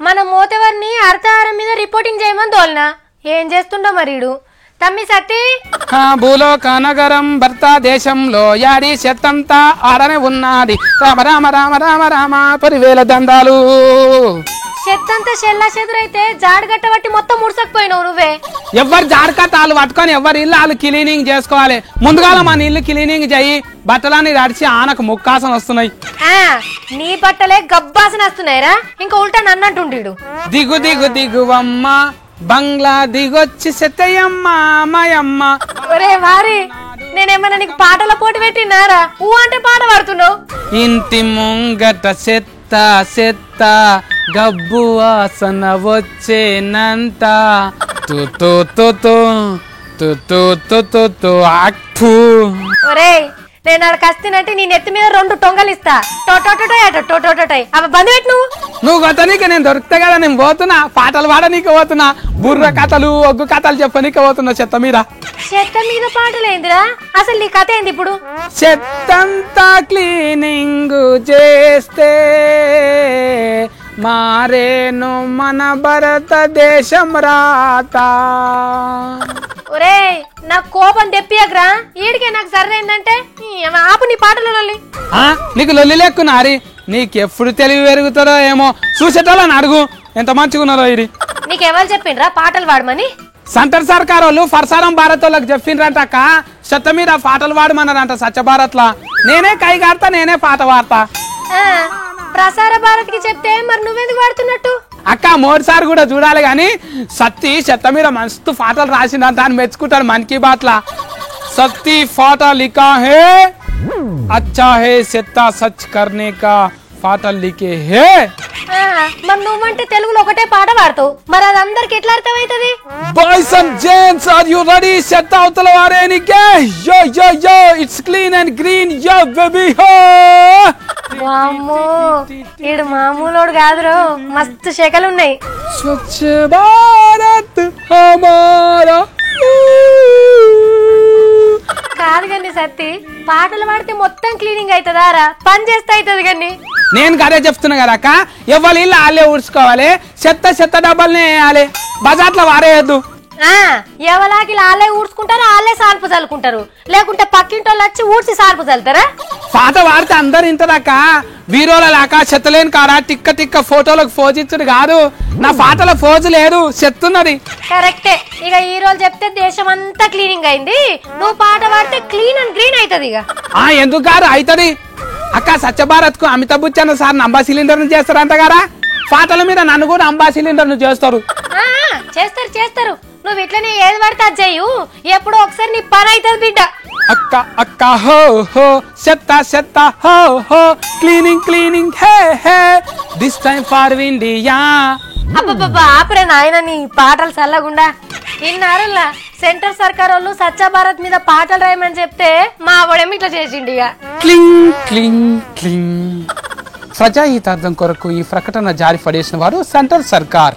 మన మోతెవర్ని అర్థహారం మీద రిపోర్టింగ్ చేయమని తోలినా ఏం చేస్తుండో మరీడు తమ్మి సత్తి భూలోక నగరం భర్త దేశంలో యాడి చెత్తంతా ఆడనే ఉన్నది రామ రామ రామ రామ రామ 10,000 దండాలు చెత్తంతా చెల్లా చెదురైతే జాడగట్ట బట్టి మొత్తం ముడుసకపోయినావు నువ్వే ఎవరు జాడకట్టాలు పట్టుకొని ఎవరి ఇల్లు వాళ్ళు క్లీనింగ్ చేసుకోవాలి ముందుగా మన ఇల్లు క్లీనింగ్ చేయి బట్టలన్నీ తడిచి ఆనకు ముక్కాసన వస్తున్నాయి నీ బట్టలే గబ్బాసన వస్తున్నాయిరా ఇంకా ఉల్టా నన్నంటుండీడు దిగు దిగు దిగువమ్మ బంగ్లా దిగొచ్చి సెత్తయ్యమ్మ మాయమ్మ ఒరే వారి నేనేమన్నా నీకు పాటల పోటీ పెట్టినారా ఊ అంటే పాట పాడుతున్నావు ఇంటి ముంగట చెత్త చెత్త గబ్బు వాసన వచ్చేనంత ఒరే నేను ఆడకి వస్తేనంటే నీ నెత్తి మీద 2 టొంగలు ఇస్తా టోటోటోటోటోటోటోటోయ్ అవి బంద్ పెట్టు నువ్వు కొత్తనీకి నేను దొరికితే కదా నేను పోతున్నా పాటలు పాడనీకి పోతున్నా బుర్ర కథలు ఒగ్గు కథలు చెప్పనీకి పోతున్నా చెత్త మీద పాటలేందిరా అసలు నీ కథ ఏంది ఇప్పుడు చెత్తంతా క్లీనింగ్ చేస్తే మారేను మన భారతదేశం రాత ఒరే నాకు కోపం తెప్పియగ్రా ఈడికే నాకు సరైందంటే ఆపు నీ పాటలు నీకు లొల్లి లేకున్నారి నీకెప్పుడు తెలివి పెరుగుతుందో ఏమో చూసేటోళ్ళని అడుగు ఎంత మంచిగున్నారో ఇది నీకెవరు చెప్పిండ్రా పాటలు పాడమని సెంటర్ సర్కార్ వాళ్ళు ప్రసారం భారత్ వాళ్ళకి చెప్పిండ్రంటక్క చెత్త మీద పాటలు పాడమన్నారంట స్వచ్ఛ భారత్ లా నేనే కైగాడతా నేనే పాట పాడతా ప్రసార భారత్ కి చెప్తే మరి నువ్వెందుకు పాడుతున్నట్టు అక్క మోడీసారి కూడా చూడాలి గాని సత్తి చెత్త మీద మస్తు పాటలు రాసిందంట అని మెచ్చుకుంటాడు మన్ కీ బాత్ లా సత్తి పాట లిఖా హే అచ్చా హే చెత్త సచ్ కర్నే కా పాటలు లిఖే హే మరి నువ్వంటే తెలుగులో ఒకటే పాట పాడతావు మరి అది అందరికి ఎట్లా అర్థమవుతుంది boys and gents are you ready చెత్త అవతల వారేనికే yo yo yo it's clean and green yo baby హో వామ్మో ఈడు మామూలోడు కాదురో మస్తు శకలు ఉన్నాయి స్వచ్ఛ భారత్ హమారా కాదు కానీ సత్తి పాటలు పాడితే మొత్తం క్లీనింగ్ అవుతుందారా పని చేస్తే అవుతుంది కానీ నేను కదే చెప్తున్నా కదా అక్క ఎవరి ఇల్లు వాళ్ళే ఊడ్చుకోవాలి చెత్త చెత్త డబ్బాలనే వేయాలి బజార్లో వారేయద్దు ఎవలాకి వాళ్ళే ఊడ్చుకుంటారు వాళ్ళే సాల్పు చల్లుకుంటారు లేకుంటే పక్కింటోళ్ళు వచ్చి ఊడ్చి సాల్పు చల్లుతారా పాట వాడితే అందరు ఇంటదాక వీరోల లాక చెత్తలేని కారా టిక్క టిక్క ఫోటోలకు ఫోజు ఇచ్చుడు కాదు నా పాటల ఫోజు లేదు చెత్తున్నది కరెక్టే ఇక ఈ రోజు చెప్తే దేశం అంతా క్లీనింగ్ అయింది నువ్వు పాట పాడితే క్లీన్ అండ్ గ్రీన్ అవుతుంది ఇక ఎందుకు కాదు అవుతుంది అక్క స్వచ్ఛ భారత్ కు అమితాబ్ బచ్చన్ సార్ అంబా సిలిండర్ ను చేస్తారంట కదా పాటల మీద నన్ను కూడా అంబా సిలిండర్ ను చేస్తారు చేస్తారు చేస్తారు నువ్వు ఇట్లనే ఏది పడితే అది చెయ్యు ఎప్పుడో ఒకసారి నీ పని అవుతుంది బిడ్డ అక్క అక్క హో హో చెత్త చెత్త హో హో cleaning cleaning hey hey this time for India అబ్బబ్బబ్బా ఆపరే నాయన నీ పాటలు చల్లగుండా ఇన్నారులా సెంటర్ సర్కార్ వాళ్ళు స్వచ్ఛ భారత్ మీద పాటలు రాయమని చెప్తే మా వాడేమి ఇట్లా చేసిండు ఇక క్లింగ్ క్లింగ్ క్లింగ్ ప్రజాహితార్థం కొరకు ఈ ప్రకటన జారీ పడేసిన వారు సెంటర్ సర్కార్